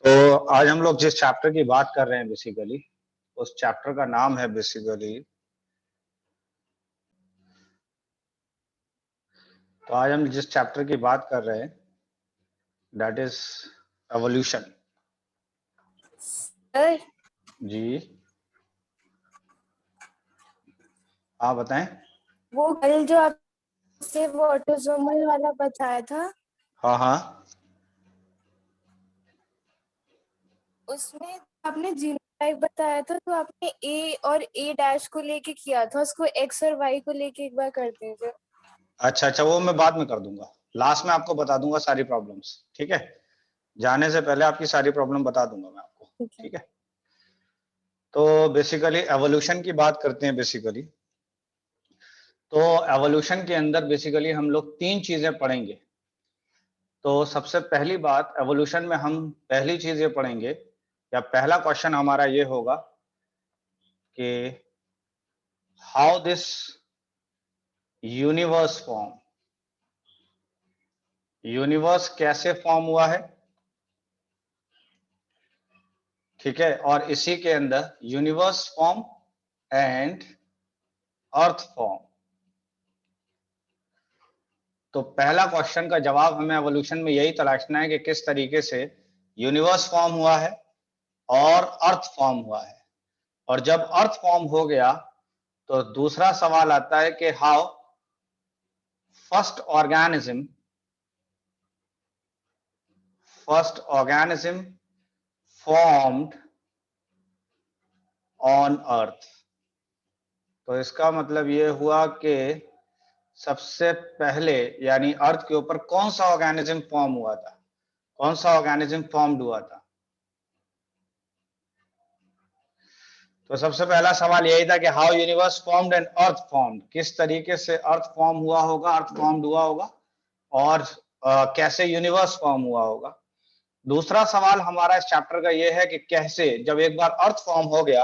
तो आज हम लोग जिस चैप्टर की बात कर रहे हैं बेसिकली, उस चैप्टर का नाम है बेसिकली, तो आज हम जिस चैप्टर की बात कर रहे हैं दैट इज एवोल्यूशन। जी आप बताएं। वो कल जो आपसे वो ऑटोसोमल वाला बताया था, हाँ हाँ, उसमें आपने जीनोटाइप बताया था, तो आपने ए और ए डैश को लेके किया था, उसको एक्स और वाई को लेके एक बार कर दीजिए। अच्छा अच्छा, वो मैं बाद में कर दूंगा, लास्ट में आपको बता दूंगा सारी प्रॉब्लम्स। ठीक है, जाने से पहले आपकी सारी प्रॉब्लम बता दूंगा मैं आपको। ठीक है। ठीक है, तो बेसिकली एवोल्यूशन की बात करते हैं बेसिकली। तो एवोल्यूशन के अंदर बेसिकली हम लोग तीन चीजें पढ़ेंगे। तो सबसे पहली बात, एवोल्यूशन में हम पहली चीज ये पढ़ेंगे, या पहला क्वेश्चन हमारा ये होगा कि how this universe form, universe कैसे फॉर्म हुआ है। ठीक है, और इसी के अंदर universe form and earth form. तो पहला क्वेश्चन का जवाब हमें एवोल्यूशन में यही तलाशना है कि किस तरीके से यूनिवर्स फॉर्म हुआ है और अर्थ फॉर्म हुआ है। और जब अर्थ फॉर्म हो गया तो दूसरा सवाल आता है कि how first organism formed on earth. तो इसका मतलब ये हुआ कि सबसे पहले यानी अर्थ के ऊपर कौन सा ऑर्गेनिज्म फॉर्म हुआ था, कौन सा ऑर्गेनिज्म फॉर्म्ड हुआ था। तो सबसे पहला सवाल यही था कि how universe formed and earth formed, किस तरीके से अर्थ फॉर्म हुआ होगा, अर्थ फॉर्म्ड हुआ होगा, और कैसे यूनिवर्स फॉर्म हुआ होगा। दूसरा सवाल हमारा इस चैप्टर का यह है कि कैसे, जब एक बार अर्थ फॉर्म हो गया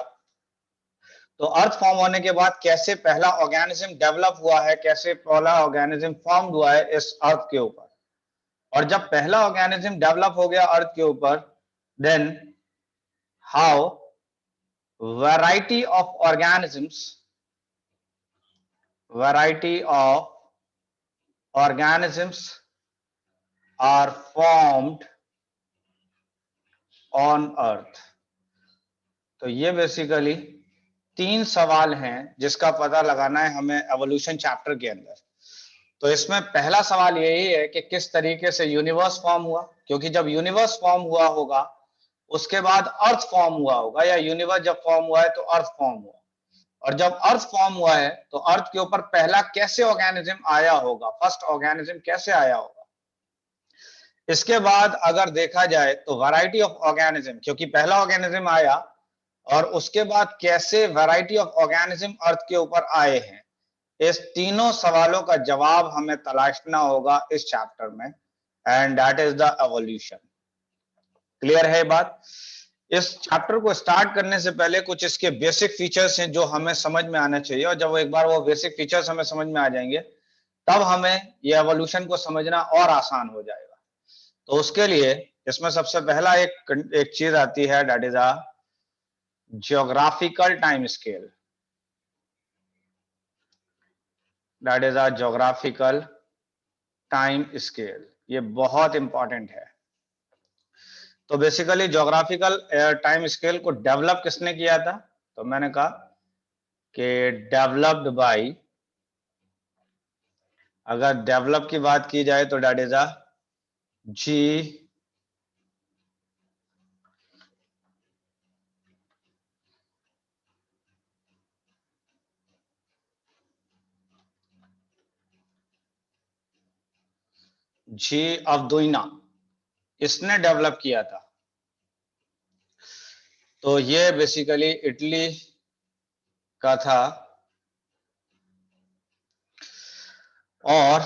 तो अर्थ फॉर्म होने के बाद कैसे पहला ऑर्गेनिज्म डेवलप हुआ है, कैसे पहला ऑर्गेनिज्म फॉर्म हुआ है इस अर्थ के ऊपर। और जब पहला ऑर्गेनिज्म डेवलप हो गया अर्थ के ऊपर, then how variety of organisms are formed on earth। तो ये बेसिकली तीन सवाल हैं जिसका पता लगाना है हमें एवोल्यूशन चैप्टर के अंदर। तो इसमें पहला सवाल यही है कि किस तरीके से यूनिवर्स फॉर्म हुआ, क्योंकि जब यूनिवर्स फॉर्म हुआ होगा उसके बाद अर्थ फॉर्म हुआ होगा, या यूनिवर्स जब फॉर्म हुआ है तो अर्थ फॉर्म हुआ। और जब अर्थ फॉर्म हुआ है तो अर्थ के ऊपर पहला कैसे ऑर्गेनिज्म आया होगा, फर्स्ट ऑर्गेनिज्म कैसे आया होगा। इसके बाद अगर देखा जाए तो वैरायटी ऑफ ऑर्गेनिज्म, क्योंकि पहला ऑर्गेनिज्म आया और उसके बाद कैसे वैरायटी ऑफ ऑर्गेनिज्म अर्थ के ऊपर आए हैं, इस तीनों सवालों का जवाब हमें तलाशना होगा इस चैप्टर में, and that is the evolution. Clear है बात। इस चैप्टर को स्टार्ट करने से पहले कुछ इसके बेसिक फीचर्स हैं जो हमें समझ में आना चाहिए, और जब एक बार वो बेसिक फीचर्स हमें समझ में आ जाएंगे तब हमें ये एवोल्यूशन को समझना और आसान हो जाएगा। तो उसके लिए इसमें सबसे पहला एक चीज आती है, that is a geographical time scale. That is a geographical time scale, ये बहुत इंपॉर्टेंट है। तो बेसिकली ज्योग्राफिकल टाइम स्केल को डेवलप किसने किया था, तो मैंने कहा कि डेवलप्ड बाय, अगर डेवलप की बात की जाए तो दैट इज अ जी अब्दुइना, इसने डेवलप किया था। तो ये बेसिकली इटली का था, और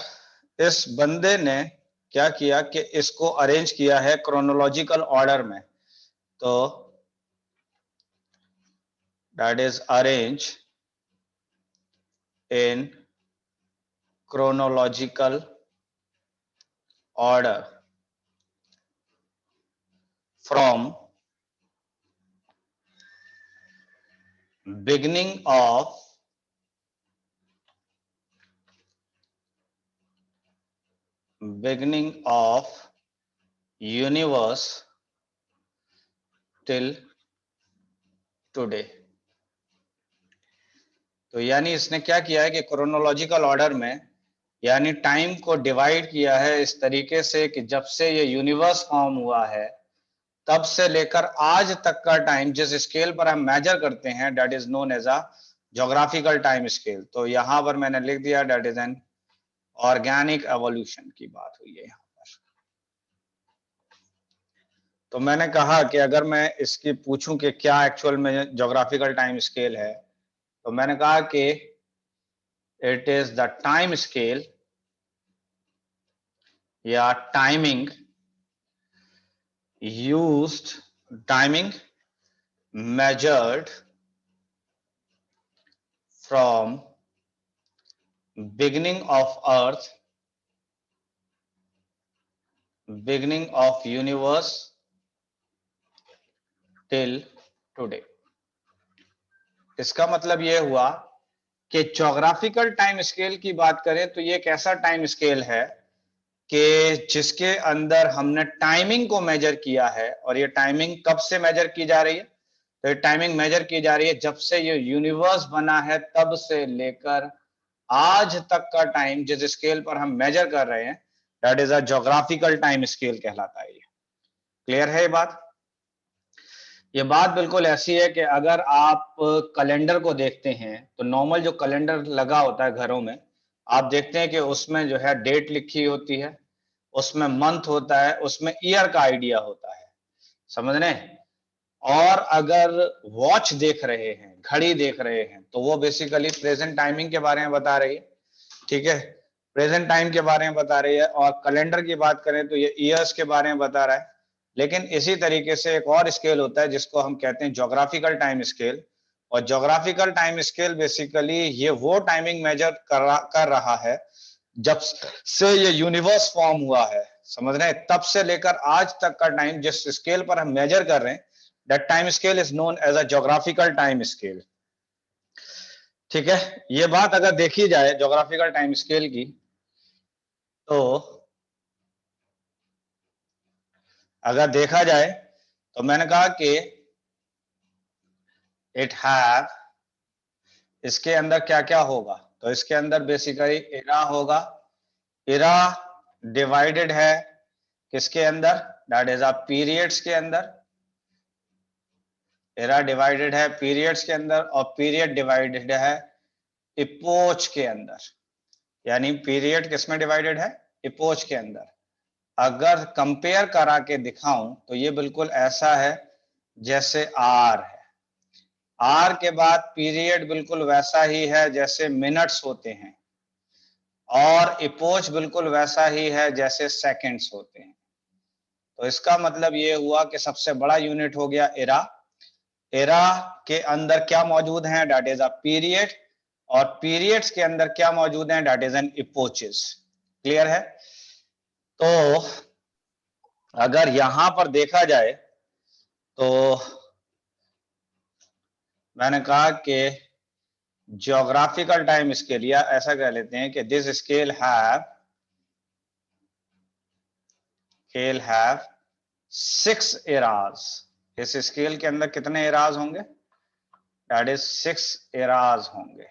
इस बंदे ने क्या किया कि इसको अरेंज किया है क्रोनोलॉजिकल ऑर्डर में। तो that is arrange in chronological order. from beginning of universe till today। तो यानी इसने क्या किया है कि क्रोनोलॉजिकल ऑर्डर में यानी टाइम को डिवाइड किया है इस तरीके से कि जब से ये यूनिवर्स फॉर्म हुआ है तब से लेकर आज तक का टाइम जिस स्केल पर हम मेजर करते हैं that is known as a geographical time scale. तो यहां पर मैंने लिख दिया that is an organic evolution की बात हुई है यहाँ पर। तो मैंने कहा कि अगर मैं इसकी पूछूं कि क्या एक्चुअल में ज्योग्राफिकल टाइम स्केल है, तो मैंने कहा कि it is the time scale या timing measured from beginning of universe till today। इसका मतलब यह हुआ कि ज्योग्राफिकल टाइम स्केल की बात करें तो ये एक ऐसा टाइम स्केल है कि जिसके अंदर हमने टाइमिंग को मेजर किया है। और ये टाइमिंग कब से मेजर की जा रही है? तो ये टाइमिंग मेजर की जा रही है जब से ये यूनिवर्स बना है तब से लेकर आज तक का टाइम जिस स्केल पर हम मेजर कर रहे हैं that is a geographical time scale कहलाता है। ये क्लियर है ये बात? ये बात बिल्कुल ऐसी है कि अगर आप कैलेंडर को देखते हैं तो नॉर्मल जो कैलेंडर लगा होता है घरों में, आप देखते हैं कि उसमें जो है डेट लिखी होती है, उसमें मंथ होता है, उसमें ईयर का आइडिया होता है, समझ रहे हैं? और अगर वॉच देख रहे हैं, घड़ी देख रहे हैं, तो वो बेसिकली प्रेजेंट टाइमिंग के बारे में बता रही है, ठीक है, प्रेजेंट टाइम के बारे में बता रही है। और कैलेंडर की बात करें तो ये ईयर्स के बारे में बता रहा है। लेकिन इसी तरीके से एक और स्केल होता है जिसको हम कहते हैं ज्योग्राफिकल टाइम स्केल। और ज्योग्राफिकल टाइम स्केल बेसिकली ये वो टाइमिंग मेजर कर रहा है जब से ये यूनिवर्स फॉर्म हुआ है, समझ रहे हैं? तब से लेकर आज तक का टाइम जिस स्केल पर हम मेजर कर रहे हैं that time scale is known as a geographical time scale. ठीक है, ये बात अगर देखी जाए ज्योग्राफिकल टाइम स्केल की तो अगर देखा जाए तो मैंने कहा कि इट हैव, इसके अंदर क्या क्या होगा? तो इसके अंदर बेसिकली एरा होगा। एरा डिवाइडेड है किसके अंदर? दैट इज अ पीरियड्स के अंदर। एरा डिवाइडेड है पीरियड्स के अंदर और पीरियड डिवाइडेड है इपोच के अंदर। यानी पीरियड किसमें डिवाइडेड है? इपोच के अंदर। अगर कंपेयर करा के दिखाऊं तो ये बिल्कुल ऐसा है जैसे आर है। आर के बाद पीरियड बिल्कुल वैसा ही है जैसे मिनट्स होते हैं और इपोच बिल्कुल वैसा ही है जैसे सेकंड्स होते हैं। तो इसका मतलब ये हुआ कि सबसे बड़ा यूनिट हो गया एरा। एरा के अंदर क्या मौजूद है? That is a period. और पीरियड्स के अंदर क्या मौजूद है? That is an epochs. Clear है? तो अगर यहां पर देखा जाए तो मैंने कहा कि ज्योग्राफिकल टाइम स्केल या ऐसा कह लेते हैं कि दिस स्केल हैव 6 एराज। इस स्केल के अंदर कितने एराज होंगे? दैट इज 6 एराज होंगे।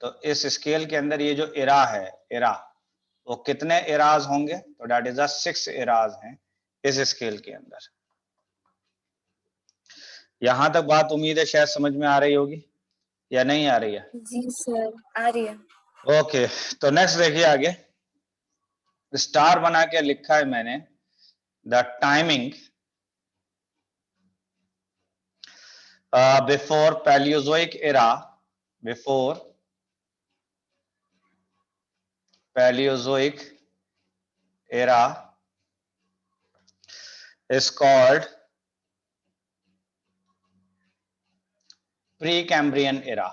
तो इस स्केल के अंदर ये जो एरा है, एरा, वो कितने एराज होंगे? तो दैट इज 6 एराज हैं इस स्केल के अंदर। यहां तक बात उम्मीद है शायद समझ में आ रही होगी या नहीं आ रही है? जी सर, आ रही है। ओके, तो नेक्स्ट देखिए आगे। स्टार बना के लिखा है मैंने the timing before Palaeozoic era, before Palaeozoic era is called Precambrian era,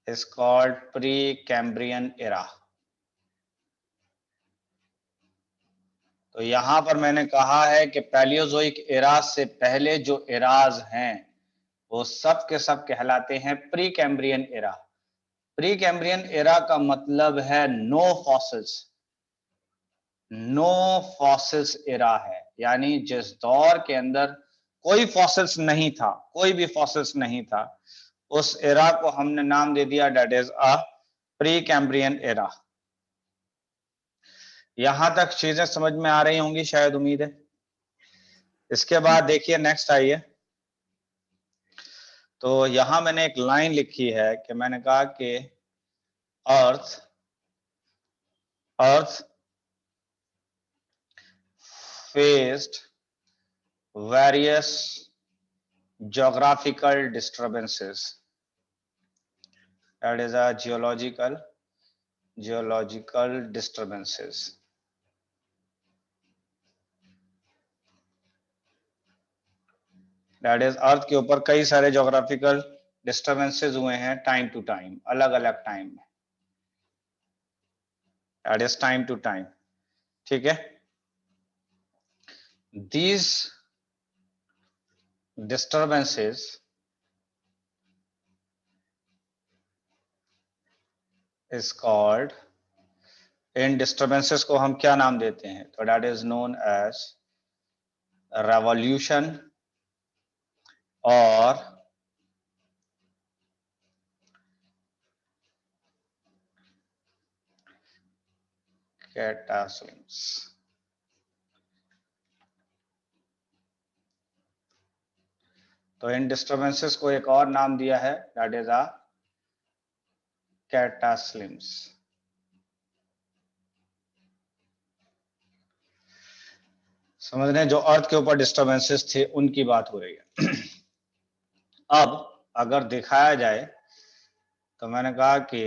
is called Precambrian era। तो यहां पर मैंने कहा है कि पैलियोजोइक एरा से पहले जो एराज हैं वो सब के सब कहलाते हैं pre Cambrian era. Pre Cambrian era का मतलब है no fossils, no fossils era है, यानी जिस दौर के अंदर कोई फॉसिल्स नहीं था, कोई भी फॉसिल्स नहीं था, उस एरा को हमने नाम दे दिया that is a pre Cambrian era. यहां तक चीजें समझ में आ रही होंगी शायद, उम्मीद है। इसके बाद देखिए नेक्स्ट आइए। तो यहां मैंने एक लाइन लिखी है कि मैंने कहा कि earth faced various geographical disturbances, that is a geological disturbances। That is earth के ऊपर कई सारे जोग्राफिकल डिस्टर्बेंसेस हुए हैं टाइम टू टाइम, अलग अलग टाइम में, that is time to time. ठीक है, these disturbances is called, इन डिस्टर्बेंसेस को हम क्या नाम देते हैं? तो that is known as revolution और कैटास्लिम्स। तो इन डिस्टर्बेंसेस को एक और नाम दिया है दैट इज अ कैटास्लिम्स। समझ रहे हैं, जो अर्थ के ऊपर डिस्टर्बेंसेस थे उनकी बात हो रही है। अब अगर दिखाया जाए तो मैंने कहा कि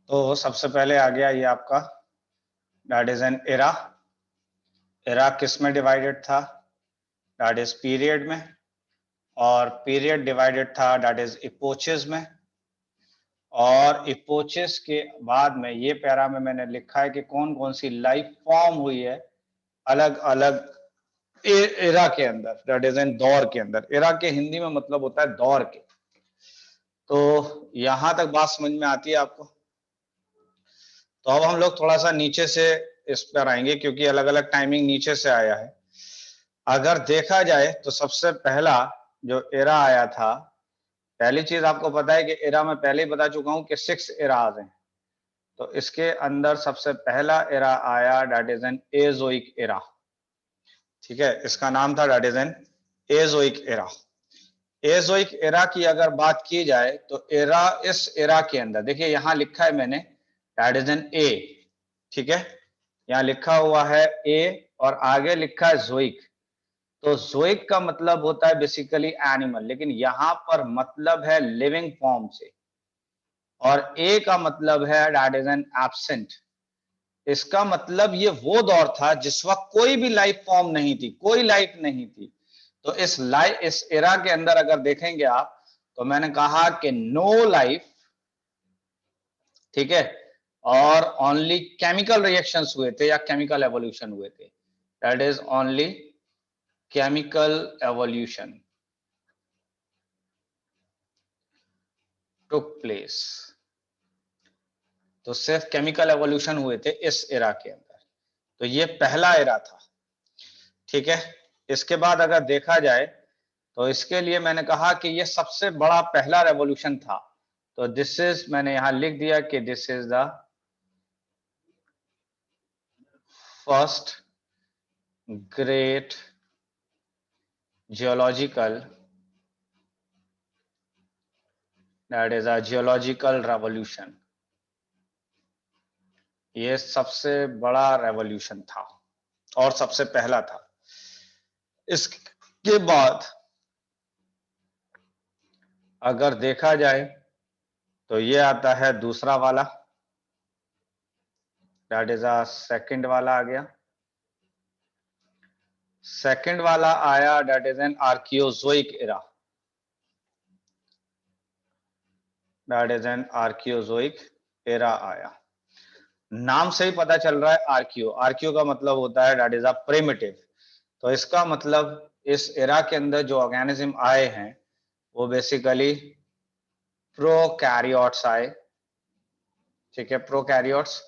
तो सबसे पहले आ गया ये आपका that is an era. Era किस में डिवाइडेड था? दैट इज पीरियड में, और पीरियड डिवाइडेड था दैट इज इपोचेस में। और इपोचेस के बाद में ये पैरा में मैंने लिखा है कि कौन कौन सी लाइफ फॉर्म हुई है अलग अलग एरा के अंदर, दैट इज एन दौर के अंदर। एरा के हिंदी में मतलब होता है दौर के। तो यहां तक बात समझ में आती है आपको? तो अब हम लोग थोड़ा सा नीचे से इस पर आएंगे क्योंकि अलग अलग टाइमिंग नीचे से आया है। अगर देखा जाए तो सबसे पहला जो एरा आया था, पहली चीज आपको पता है कि एरा में पहले ही बता चुका हूं कि 6 एराज हैं। तो इसके अंदर सबसे पहला एरा आया that is N Azoic era. ठीक है, इसका नाम था that is N Azoic era. Azoic era की अगर बात की जाए तो एरा, इस एरा के अंदर देखिए यहां लिखा है मैंने दैट इज एन ए। ठीक है, यहां लिखा हुआ है ए और आगे लिखा है जोइक। तो जोइक का मतलब होता है बेसिकली एनिमल, लेकिन यहां पर मतलब है लिविंग फॉर्म से। और ए का मतलब है दैट इज एन एब्सेंट। इसका मतलब ये वो दौर था जिस वक्त कोई भी लाइफ फॉर्म नहीं थी, कोई लाइफ नहीं थी। तो इस एरा के अंदर अगर देखेंगे आप तो मैंने कहा कि नो लाइफ, ठीक है, और ओनली केमिकल रिएक्शंस हुए थे या केमिकल एवोल्यूशन हुए थे। That is only chemical evolution took place. तो सिर्फ केमिकल एवोल्यूशन हुए थे इस एरा के अंदर। तो ये पहला एरा था। ठीक है, इसके बाद अगर देखा जाए तो इसके लिए मैंने कहा कि ये सबसे बड़ा पहला रेवोल्यूशन था। तो दिस इज, मैंने यहां लिख दिया कि this is the first great geological, that is a geological revolution. ये सबसे बड़ा रेवोल्यूशन था और सबसे पहला था। इसके बाद अगर देखा जाए तो ये आता है दूसरा वाला, दैट इज अ सेकंड वाला आ गया। सेकंड वाला आया, that is an archaeozoic era, that is an archaeozoic era आया। नाम से ही पता चल रहा है आर्कियो, आर्कियो का मतलब होता है दैट इज अ प्रिमिटिव। तो इसका मतलब इस एरा के अंदर जो ऑर्गेनिज्म आए हैं वो बेसिकली प्रोकैरियोट्स आए, ठीक है, प्रोकैरियोट्स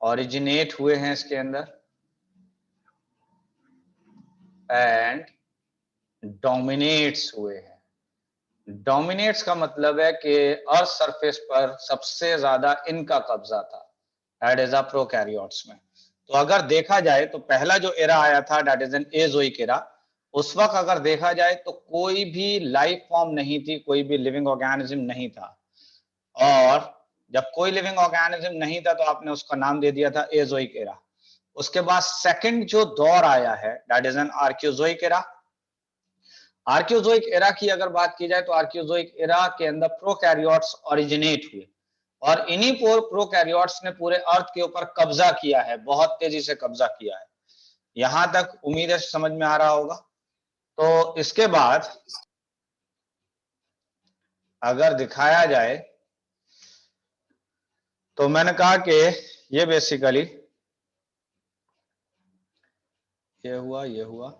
ओरिजिनेट हुए हैं इसके अंदर एंड डोमिनेट्स हुए हैं। डोमिनेट्स का मतलब है कि अर्थ सरफेस पर सबसे ज्यादा इनका कब्जा था, दैट इज अ प्रोकैरियोट्स में। तो अगर देखा जाए तो पहला जो एरा आया था that is N Azoic era, उस वक्त अगर देखा जाए तो कोई भी लाइफ फॉर्म नहीं थी, कोई भी लिविंग ऑर्गेनिज्म नहीं था। और जब कोई लिविंग ऑर्गेनिज्म नहीं था तो आपने उसका नाम दे दिया था एजोइक एरा। उसके बाद सेकंड जो दौर आया है that is an archaeozoic era. Archaeozoic era की अगर बात की जाए तो आर्कियोजोइक एरा के अंदर प्रोकैरियोट्स ओरिजिनेट हुए और इन्हीं प्रोकैरियोट्स ने पूरे अर्थ के ऊपर कब्जा किया है, बहुत तेजी से कब्जा किया है। यहां तक उम्मीद है समझ में आ रहा होगा। तो इसके बाद अगर दिखाया जाए तो मैंने कहा कि ये बेसिकली ये हुआ,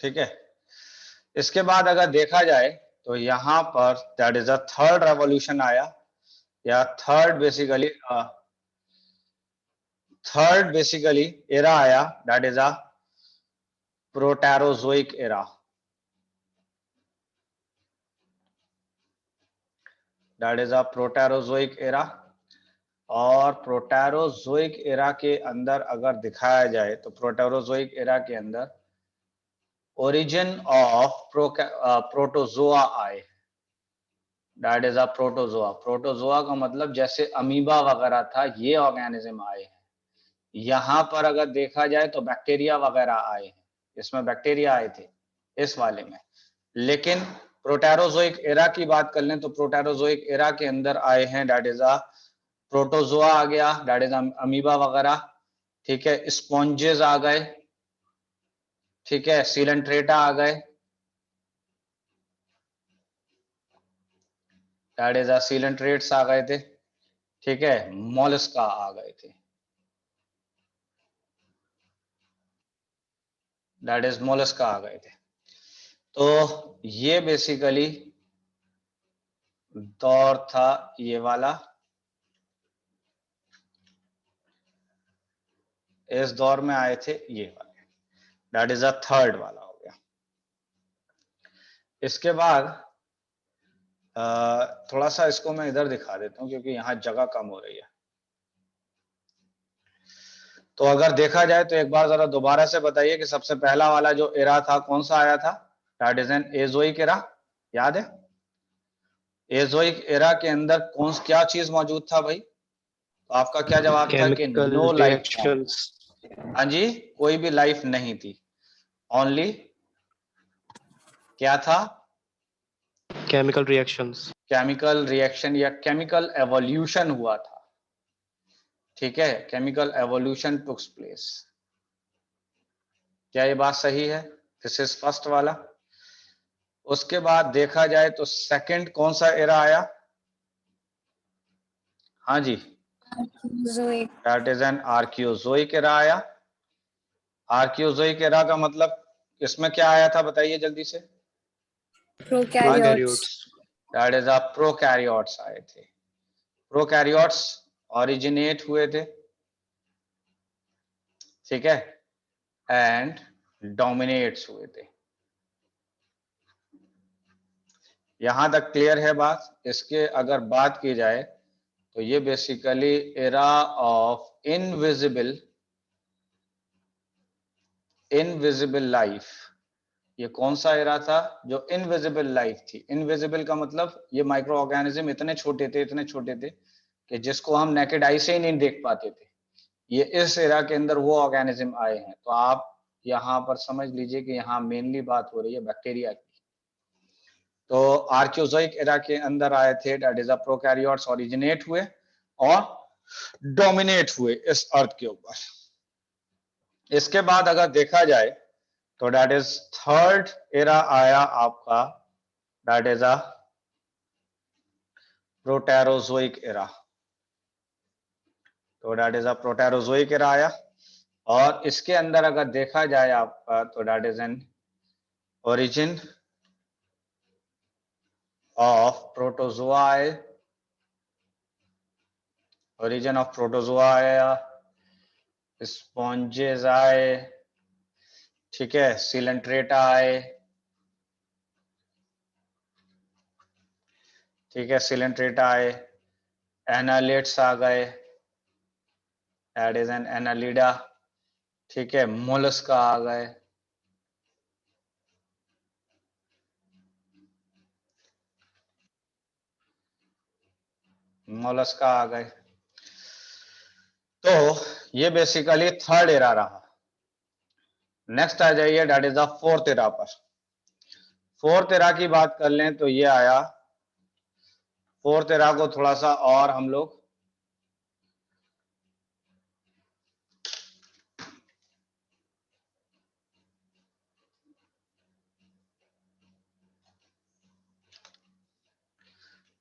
ठीक है। इसके बाद अगर देखा जाए तो यहां पर that is a third revolution आया, या थर्ड बेसिकली एरा आया, that is a proterozoic era, that is a proterozoic era. और प्रोटेरोजोइक एरा के अंदर अगर दिखाया जाए तो प्रोटेरोजोइक एरा के अंदर ओरिजिन ऑफ प्रोटोजोआ आए, that is a protozoa. Protozoa का मतलब जैसे अमीबा वगैरह था, ये ऑर्गेनिज्म आए हैं। यहां पर अगर देखा जाए तो बैक्टीरिया वगैरह आए हैं, इसमें बैक्टीरिया आए थे इस वाले में। लेकिन प्रोटेरोजोइक एरा की बात कर लें तो प्रोटेरोजोइक एरा के अंदर आए हैं दैट इज अ प्रोटोजोआ आ गया, दैट इज अमीबा वगैरह, ठीक है, स्पॉन्जेस आ गए, ठीक है, सीलेंट्रेटा आ गए, दैट इज सीलेंट्रेट्स आ गए थे, ठीक है, मोलस्का आ गए थे, दैट इज मोलस्का आ गए थे। तो ये बेसिकली दौर था ये वाला, इस दौर में आए थे ये वाले, दैट इज अ थर्ड वाला हो गया। इसके बाद थोड़ा सा इसको मैं इधर दिखा देता हूं क्योंकि यहाँ जगह कम हो रही है। तो अगर देखा जाए तो एक बार जरा दोबारा से बताइए कि सबसे पहला वाला जो एरा था कौन सा आया था, that is N Azoic era, याद है? एजोइक एरा के अंदर क्या चीज मौजूद था भाई? तो आपका क्या जवाब था कि chemical no life form. Reactions, हाँ जी, कोई भी लाइफ नहीं थी, ओनली क्या था? Chemical reactions. केमिकल रिएक्शन या केमिकल एवोल्यूशन हुआ था, ठीक है, केमिकल एवोल्यूशन टुक्स प्लेस। क्या ये बात सही है? दिस इज फर्स्ट वाला। उसके बाद देखा जाए तो सेकंड कौन सा एरा आया? हाँ जी, Archaeozoic. That is an archaeozoic era आया। आर्कियोजोइक एरा का मतलब इसमें क्या आया था बताइए जल्दी से? Prokaryotes. That is a prokaryotes आए थे। प्रोकैरियोट्स ओरिजिनेट हुए थे, ठीक है, एंड डोमिनेट्स हुए थे। यहां तक क्लियर है बात? इसके अगर बात की जाए तो ये basically era of invisible invisible life, ये कौन सा एरा था? जो इनविजिबल लाइफ थी। इनविजिबल का मतलब ये माइक्रो ऑर्गेनिज्म इतने छोटे थे, इतने छोटे थे कि जिसको हम नेकेड आई से ही नहीं देख पाते थे। ये इस एरा के अंदर वो ऑर्गेनिज्म आए हैं। तो आप यहाँ पर समझ लीजिए कि यहाँ मेनली बात हो रही है बैक्टीरिया की। तो आर्कियोजोइक एरा के अंदर आए थे, दैट इज प्रोकैरियोट्स ओरिजिनेट हुए और डोमिनेट हुए इस अर्थ के ऊपर। इसके बाद अगर देखा जाए तो दैट इज थर्ड एरा आया आपका, that is a proterozoic era. तो that is a proterozoic era आया और इसके अंदर अगर देखा जाए आपका तो that is an origin of protozoa, origin of protozoa आया, स्पॉन्जेस आए, ठीक है, सिलेंट्रेटा आए, ठीक है, सिलेंट्रेटा आए, एनालिड्स आ गए, दैट इज एन एनालिडा, ठीक है, मोलस्का आ गए, मोलस्का आ गए। तो ये बेसिकली थर्ड एरा रहा। नेक्स्ट आ जाइए, that is the fourth era पर। फोर्थ एरा की बात कर लें तो ये आया, फोर्थ एरा को थोड़ा सा और हम लोग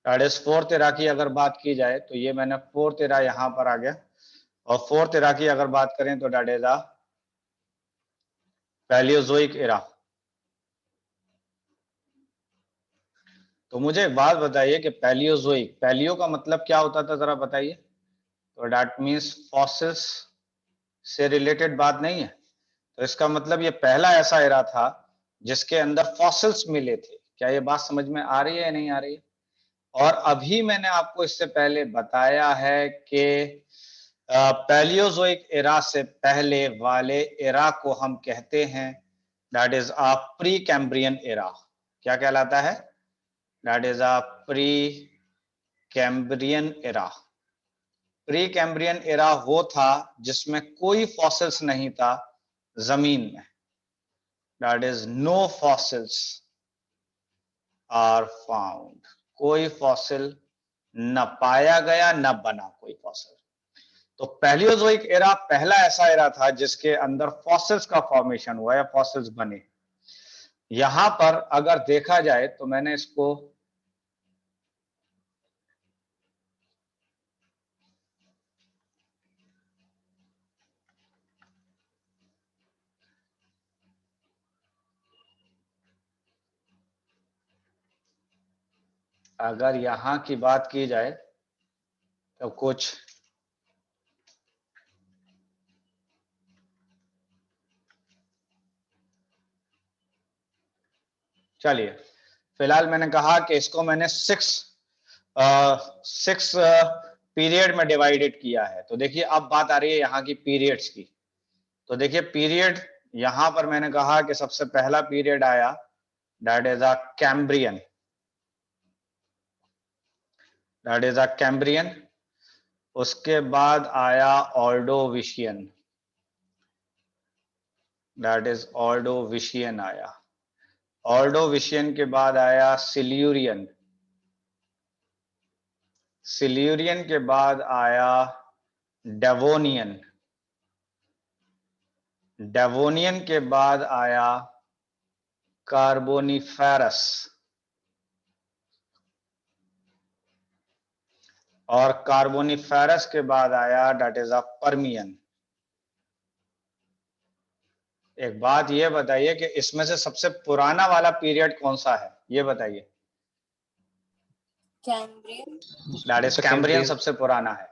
दैट इज फोर्थ एरा की अगर बात की जाए तो ये मैंने फोर्थ एरा यहां पर आ गया। और फोर्थ एरा की अगर बात करें तो that is a Palaeozoic era. तो मुझे एक बात बताइए कि पैलियोजोइक, पैलियो का मतलब क्या होता था, जरा बताइए। तो दैट मीन्स फॉसिल्स से रिलेटेड बात नहीं है। तो इसका मतलब ये पहला ऐसा एरा था जिसके अंदर फॉसिल्स मिले थे। क्या ये बात समझ में आ रही है या नहीं आ रही है? और अभी मैंने आपको इससे पहले बताया है कि पैलियोजोइक एरा से पहले वाले एरा को हम कहते हैं that is a pre Cambrian era. क्या कहलाता है? That is a pre Cambrian era. Pre Cambrian era वो था जिसमें कोई फॉसिल्स नहीं था जमीन में, that is no fossils are found, कोई फॉसिल न पाया गया न बना कोई फॉसिल। तो पैलियोजोइक एरा पहला ऐसा एरा था जिसके अंदर फॉसिल्स का फॉर्मेशन हुआ या फॉसिल्स बने। यहां पर अगर देखा जाए तो मैंने इसको अगर यहां की बात की जाए तो कुछ चलिए, फिलहाल मैंने कहा कि इसको मैंने सिक्स पीरियड में डिवाइडेड किया है। तो देखिए अब बात आ रही है यहाँ की पीरियड्स की। तो देखिए पीरियड यहां पर मैंने कहा कि सबसे पहला पीरियड आया that is a Cambrian, that is a Cambrian. उसके बाद आया ऑर्डोविशियन, दैट इज ऑर्डोविशियन आया। ऑर्डोविशियन के बाद आया सिल्यूरियन, सिल्यूरियन के बाद आया डेवोनियन, डेवोनियन के बाद आया कार्बोनिफेरस, और कार्बोनिफेरस के बाद आया दैट इज अ पर्मियन। एक बात ये बताइए कि इसमें से सबसे पुराना वाला पीरियड कौन सा है, ये बताइए। Cambrian. That is Cambrian Cambrian सबसे पुराना है,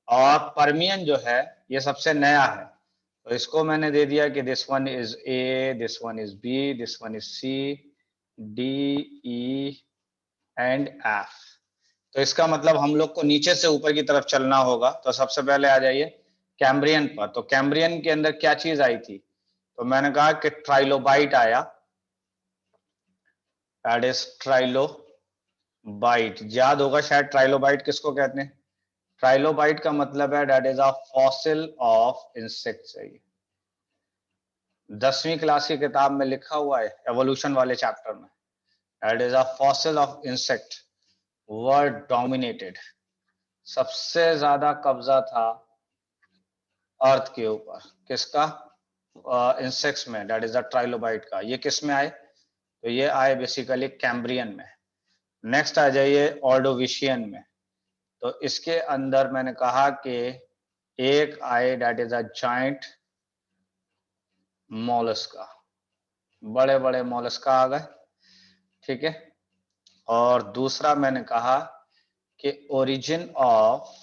और पर्मियन जो है ये सबसे नया है। तो इसको मैंने दे दिया कि this one is A, this one is B, this one is C, D, E and F. तो इसका मतलब हम लोग को नीचे से ऊपर की तरफ चलना होगा। तो सबसे पहले आ जाइए कैम्ब्रियन पर। तो कैम्ब्रियन के अंदर क्या चीज आई थी? तो मैंने कहा कि ट्राइलोबाइट आया, दैट इज ट्राइलोबाइट। याद होगा शायद ट्राइलोबाइट किसको कहते हैं। ट्राइलोबाइट का मतलब है that is a fossil of insects है। 10वीं क्लास की किताब में लिखा हुआ है एवोल्यूशन वाले चैप्टर में, that is a fossil of insect were dominated. सबसे ज्यादा कब्जा था अर्थ के ऊपर किसका, इंसेक्ट्स में, दैट इज द ट्राइलोबाइट का। ये किस में आए, तो ये आए बेसिकली कैम्ब्रियन में। नेक्स्ट आ जाइए ऑर्डोविशियन में, तो इसके अंदर मैंने कहा कि एक आए that is a giant Mollusca, बड़े बड़े मोलस्का आ गए, ठीक है। और दूसरा मैंने कहा कि origin of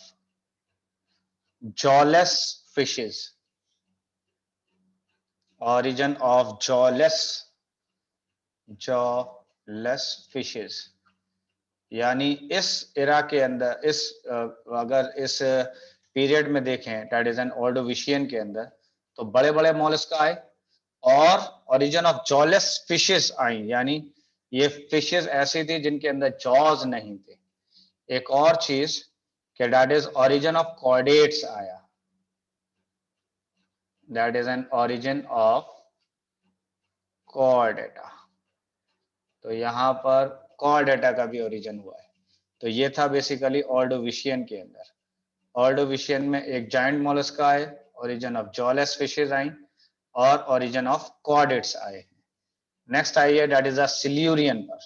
jawless fishes, origin of jawless fishes, यानी इस इरा के अंदर, इस अगर इस पीरियड में देखें दैट इज एन ऑर्डोविशियन के अंदर, तो बड़े बड़े मॉलस्का आए और ओरिजिन ऑफ जॉलेस फिशेस आई, यानी ये फिशेस ऐसी थी जिनके अंदर जॉज नहीं थे। एक और चीज कि that is origin of chordates आया, that is an origin of chordata. तो यहां पर कॉर्डेटा का भी ओरिजिन हुआ है। तो ये था बेसिकली ऑर्डोविशियन के अंदर। ऑर्डोविशियन में एक जायंट मोलस्का आए, ओरिजिन ऑफ जॉलेस फिशेस आई और ओरिजिन ऑफ कॉर्डेट्स आए। नेक्स्ट आइए दैट इज अ सिल्यूरियन पर।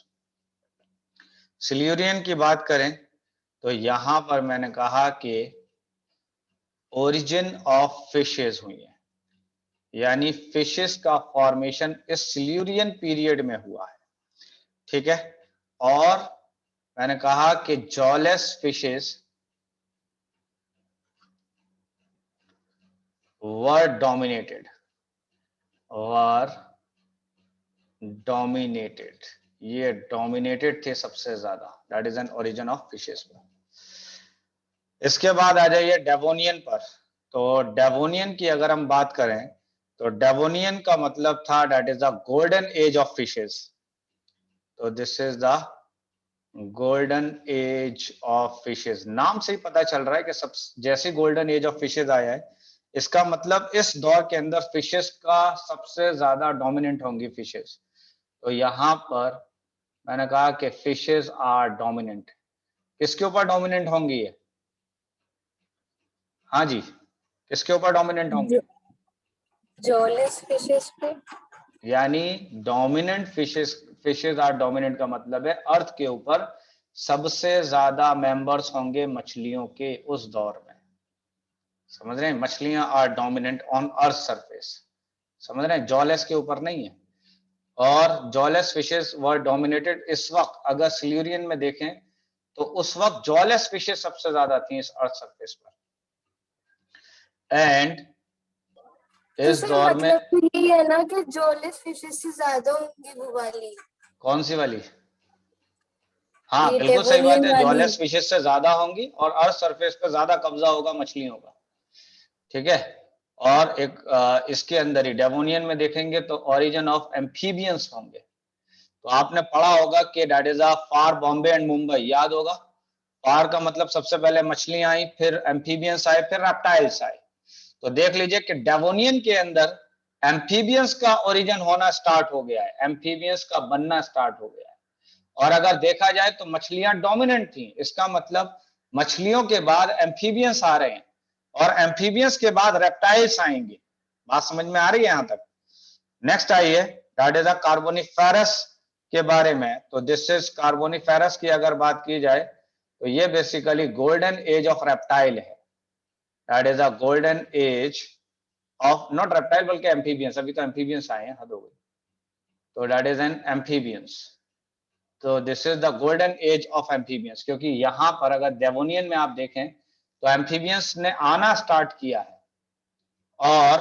सिल्यूरियन की बात करें तो यहां पर मैंने कहा कि ओरिजिन ऑफ फिशेस हुई है, यानी फिशेस का फॉर्मेशन इस सिल्यूरियन पीरियड में हुआ है, ठीक है। और मैंने कहा कि जॉलेस फिशेस वर डोमिनेटेड, ये डोमिनेटेड थे सबसे ज्यादा, that is an origin of fishes पर। इसके बाद आ जाइए डेवोनियन पर। तो डेवोनियन की अगर हम बात करें तो डेवोनियन का मतलब था that is the golden age of fishes. तो this is the golden age of fishes. नाम से ही पता चल रहा है कि सब जैसे गोल्डन एज ऑफ फिशेस आया है, इसका मतलब इस दौर के अंदर फिशेस का सबसे ज्यादा डोमिनेंट होंगी फिशेस। तो यहां पर मैंने कहा कि फिशेस आर डोमिनेंट। किसके ऊपर डोमिनेंट होंगी ये, हाँ जी, किसके ऊपर डोमिनेंट होंगी, जॉलेस फिशेस पे। यानी डोमिनेंट फिशेस आर डोमिनेंट का मतलब है अर्थ के ऊपर सबसे ज्यादा मेंबर्स होंगे मछलियों के उस दौर में। समझ रहे हैं, मछलियां are dominant on earth surface, समझ रहे हैं, जॉलेस के ऊपर नहीं है। और जॉलेस फिशेस वर डोमिनेटेड। इस वक्त अगर सिल्यूरियन में देखें तो उस वक्त जॉलेस फिशेस सबसे ज्यादा थी इस अर्थ सरफेस पर। एंड तो इस सर दौर में मतलब तो यही है ना कि जॉलेस फिशेस से ज्यादा होंगी वो वाली, कौन सी वाली, हाँ ये बिल्कुल सही बात डेवोनियन है, वाली। जॉलेस फिशेस से ज्यादा होंगी और अर्थ सरफेस पे ज्यादा कब्जा होगा मछलियों का, ठीक है। और एक इसके अंदर ही डेवोनियन में देखेंगे तो ओरिजिन ऑफ एम्फीबियंस होंगे। तो आपने पढ़ा होगा कि that is a far Bombay and Mumbai, याद होगा। फार का मतलब सबसे पहले मछलियां आई, फिर एम्फीबियंस आए, फिर रेप्टाइल्स आए। तो देख लीजिए कि डेवोनियन के अंदर एम्फीबियंस का ओरिजिन होना स्टार्ट हो गया है, एम्फीबियंस का बनना स्टार्ट हो गया है। और अगर देखा जाए तो मछलियां डोमिनेंट थी, इसका मतलब मछलियों के बाद एम्फीबियंस आ रहे हैं और एम्फीबियंस के बाद रेप्टाइल्स आएंगे। बात समझ में आ रही है यहां तक। नेक्स्ट आइए दैट इज अ कार्बोनिफेरस के बारे में। तो दिस इज कार्बोनिफेरस की अगर बात की जाए तो ये basically golden age of reptile है, that is a golden age of not reptile बल्कि एम्फीबियंस, अभी तो एम्फीबियंस आए हैं, हद हो गई। तो दैट इज एन एम्फीबियंस। तो this is the golden age of amphibians, क्योंकि यहां पर अगर डेवोनियन में आप देखें तो एम्फीबियंस ने आना स्टार्ट किया है। और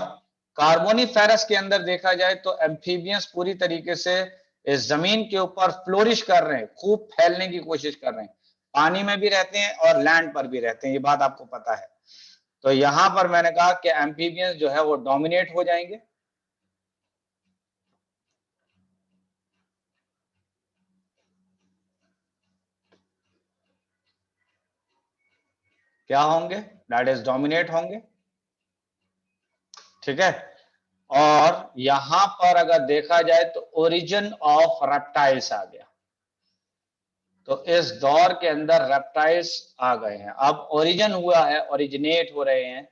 कार्बोनिफेरस के अंदर देखा जाए तो एम्फीबियंस पूरी तरीके से इस जमीन के ऊपर फ्लोरिश कर रहे हैं, खूब फैलने की कोशिश कर रहे हैं, पानी में भी रहते हैं और लैंड पर भी रहते हैं, ये बात आपको पता है। तो यहां पर मैंने कहा कि एम्फीबियंस जो है वो डोमिनेट हो जाएंगे क्या होंगे, दैट इज डोमिनेट होंगे, ठीक है। और यहां पर अगर देखा जाए तो ओरिजिन ऑफ रेप्टाइल्स आ गया, तो इस दौर के अंदर रेप्टाइल्स आ गए हैं। अब ओरिजिन हुआ है, ओरिजिनेट हो रहे हैं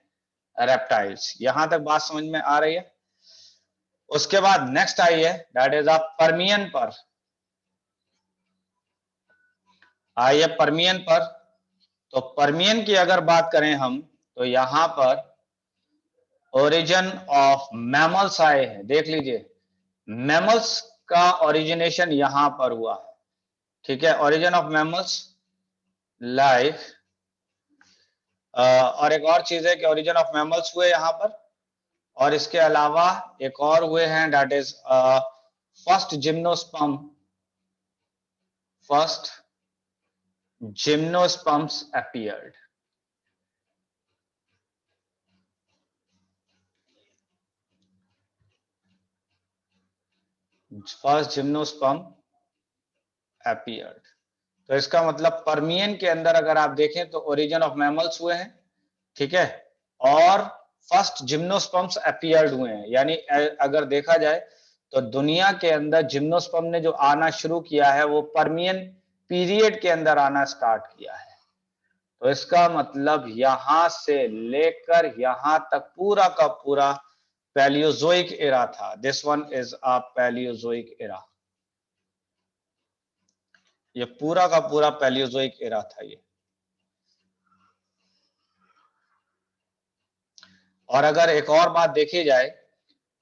रेप्टाइल्स। यहां तक बात समझ में आ रही है। उसके बाद नेक्स्ट आई है, दैट इज पर्मियन पर। आइए पर्मियन पर। तो पर्मियन की अगर बात करें हम, तो यहां पर ओरिजिन ऑफ मैमल्स आए हैं। देख लीजिए, मैमल्स का ओरिजिनेशन यहां पर हुआ है, ठीक है। ओरिजिन ऑफ मैमल्स लाइक, और एक और चीज है कि ओरिजिन ऑफ मैमल्स हुए यहां पर, और इसके अलावा एक और हुए हैं, that is first gymnosperm, first gymnosperms appeared. First gymnosperm appeared. तो इसका मतलब पर्मियन के अंदर अगर आप देखें तो ओरिजिन ऑफ मैमल्स हुए हैं, ठीक है, और फर्स्ट जिम्नोस्पर्म्स अपीयर्ड हुए हैं। यानी अगर देखा जाए तो दुनिया के अंदर जिम्नोस्पर्म ने जो आना शुरू किया है वो पर्मियन पीरियड के अंदर आना स्टार्ट किया है। तो इसका मतलब यहां से लेकर यहां तक पूरा का पूरा पैलियोजोइक एरा था। This one is a Palaeozoic era. ये पूरा का पूरा पैलियोजोइक एरा था ये। और अगर एक और बात देखी जाए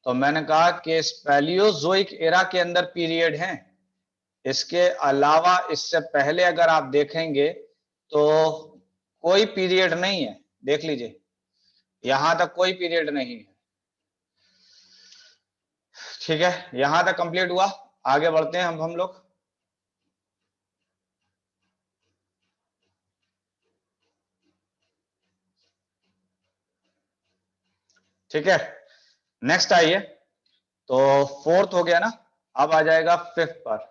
तो मैंने कहा कि इस पैलियोजोइक एरा के अंदर पीरियड हैं, इसके अलावा इससे पहले अगर आप देखेंगे तो कोई पीरियड नहीं है। देख लीजिए, यहां तक कोई पीरियड नहीं है, ठीक है। यहां तक कंप्लीट हुआ। आगे बढ़ते हैं हम लोग। ठीक है, नेक्स्ट आइए। तो फोर्थ हो गया ना, अब आ जाएगा फिफ्थ पर।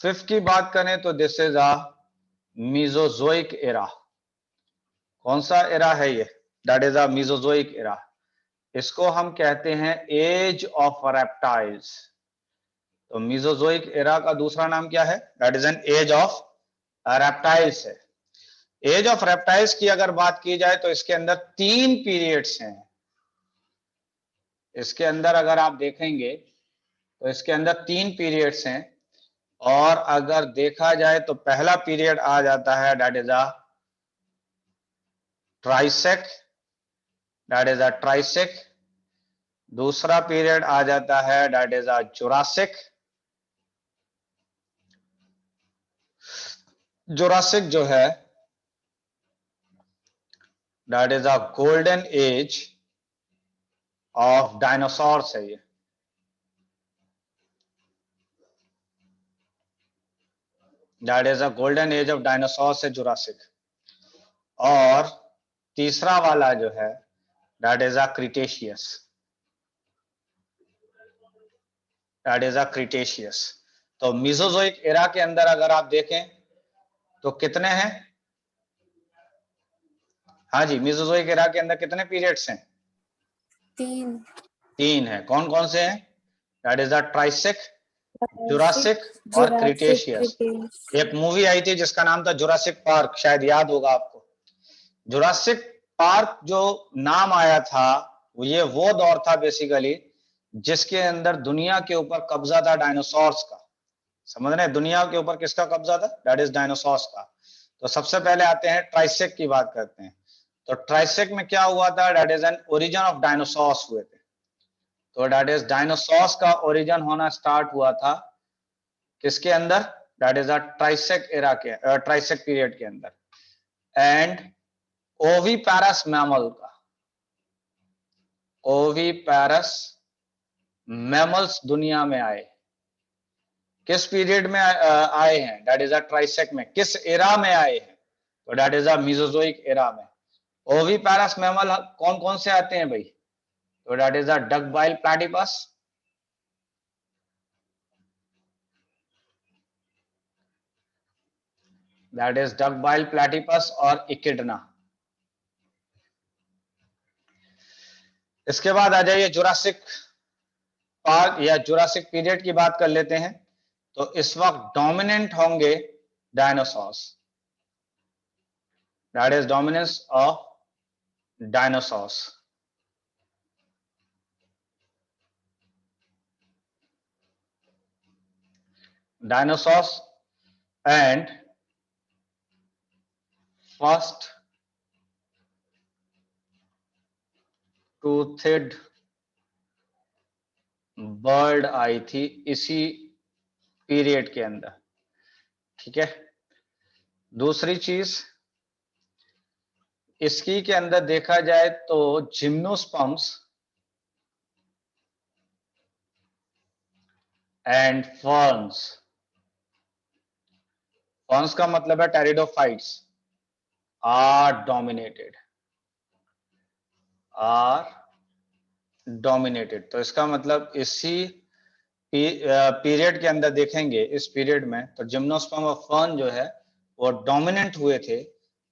फिफ्थ की बात करें तो this is a Mesozoic era. कौन सा एरा है ये, that is a Mesozoic era. इसको हम कहते हैं एज ऑफ रेप्टाइल्स। तो मीजोजोइक एरा का दूसरा नाम क्या है, that is an age of reptiles है। एज ऑफ रेप्टाइल्स की अगर बात की जाए तो इसके अंदर 3 पीरियड्स हैं। इसके अंदर अगर आप देखेंगे तो इसके अंदर 3 पीरियड्स हैं। और अगर देखा जाए तो पहला पीरियड आ जाता है, that is a Triassic, that is a Triassic. दूसरा पीरियड आ जाता है, that is a Jurassic. Jurassic जो है that is a golden age of dinosaurs है ये। That is a golden age of dinosaurs है जुरासिक। और तीसरा वाला जो है that is a Cretaceous, that is a Cretaceous. तो मीजोजोइक एरा के अंदर अगर आप देखें तो कितने हैं, हाँ जी, मीजोजोइक एरा के अंदर कितने पीरियड्स हैं, 3 है। कौन कौन से हैं, दैट इज अ ट्राइसेक, जुरासिक और जुरासिक क्रिटेशियस। क्रिटेशियस। एक मूवी आई थी जिसका नाम था जुरासिक पार्क, शायद याद होगा आपको। जुरासिक पार्क जो नाम आया था ये वो दौर था बेसिकली जिसके अंदर दुनिया के ऊपर कब्जा था डायनासोर्स का। समझ रहे हैं, दुनिया के ऊपर किसका कब्जा था, दैट इज डायनासोर्स का। तो सबसे पहले आते हैं ट्राइसेक की बात करते हैं। तो ट्राइसेक में क्या हुआ था, that is an origin of dinosaurs हुए थे। तो दैट इज डायनासोर्स का ओरिजिन होना स्टार्ट हुआ था किसके अंदर, दैट इज अ ट्राइसेक एरा के, ट्राइसेक पीरियड के अंदर। एंड ओविपैरस मैमल का, ओविपैरस मैमल्स दुनिया में आए किस पीरियड में आए हैं, दैट इज अ ट्राइसेक में। किस एरा में आए हैं, तो that is a Mesozoic era में। ओविपैरस मैमल कौन कौन से आते हैं भाई, तो that is a duckbill platypus, that is duckbill platypus और इकिडना। इसके बाद आ जाइए जुरासिक पार्क या जुरासिक पीरियड की बात कर लेते हैं। तो इस वक्त डोमिनेंट होंगे dinosaurs, that is dominance of dinosaurs. Dinosaurs and first toothed bird आई थी इसी पीरियड के अंदर, ठीक है। दूसरी चीज इसकी के अंदर देखा जाए तो जिम्नोस्पर्म्स एंड फर्न्स, फर्न्स का मतलब है टेरिडोफाइट्स, आर डोमिनेटेड, तो इसका मतलब इसी पीरियड के अंदर देखेंगे, इस पीरियड में तो जिम्नोस्पर्म और फर्न जो है वो डोमिनेंट हुए थे।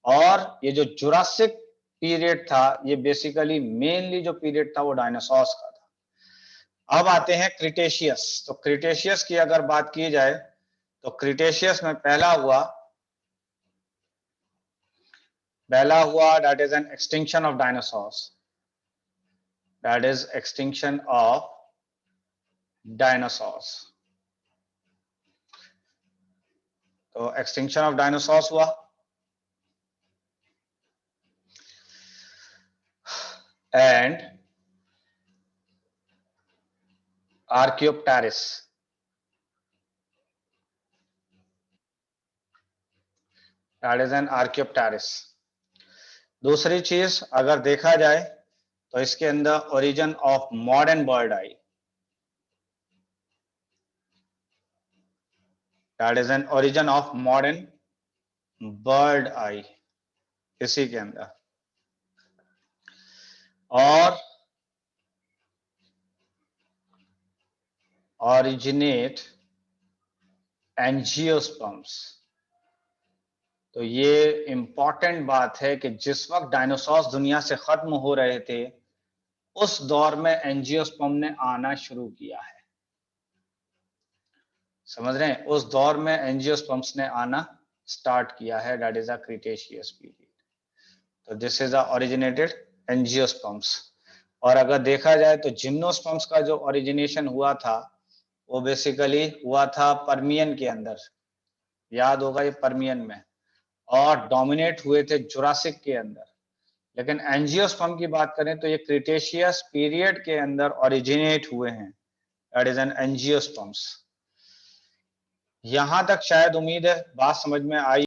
और ये जो जुरासिक पीरियड था ये बेसिकली मेनली जो पीरियड था वो डायनासोर्स का था। अब आते हैं क्रिटेशियस। तो क्रिटेशियस की अगर बात की जाए तो क्रिटेशियस में पहला हुआ that is an extinction of dinosaurs, that is extinction of dinosaurs. तो एक्सटिंक्शन ऑफ डायनासोर्स हुआ। And archaeopteryx, that is an archaeopteryx. दूसरी चीज अगर देखा जाए तो इसके अंदर ओरिजिन ऑफ मॉडर्न बर्ड आई, that is an origin of modern bird आई इसी के अंदर। और ओरिजिनेट एंजियोस्पर्म्स। तो ये इंपॉर्टेंट बात है कि जिस वक्त डायनासोर्स दुनिया से खत्म हो रहे थे उस दौर में एंजियोस्पर्म ने आना शुरू किया है, समझ रहे हैं, उस दौर में एंजियोस्पर्म्स ने आना स्टार्ट किया है, that is a Cretaceous period. तो this is a originated angiosperms. और अगर देखा जाए तो जिम्नोस्पर्म्स का जो ओरिजिनेशन हुआ था वो बेसिकली हुआ था पर्मियन के अंदर, याद होगा ये पर्मियन में, और डोमिनेट हुए थे जुरासिक के अंदर। लेकिन एंजियोस्पर्म की बात करें तो ये क्रिटेशियस पीरियड के अंदर ओरिजिनेट हुए हैं, दैट इज एन एंजियोस्पर्म्स। यहां तक शायद उम्मीद है बात समझ में आई।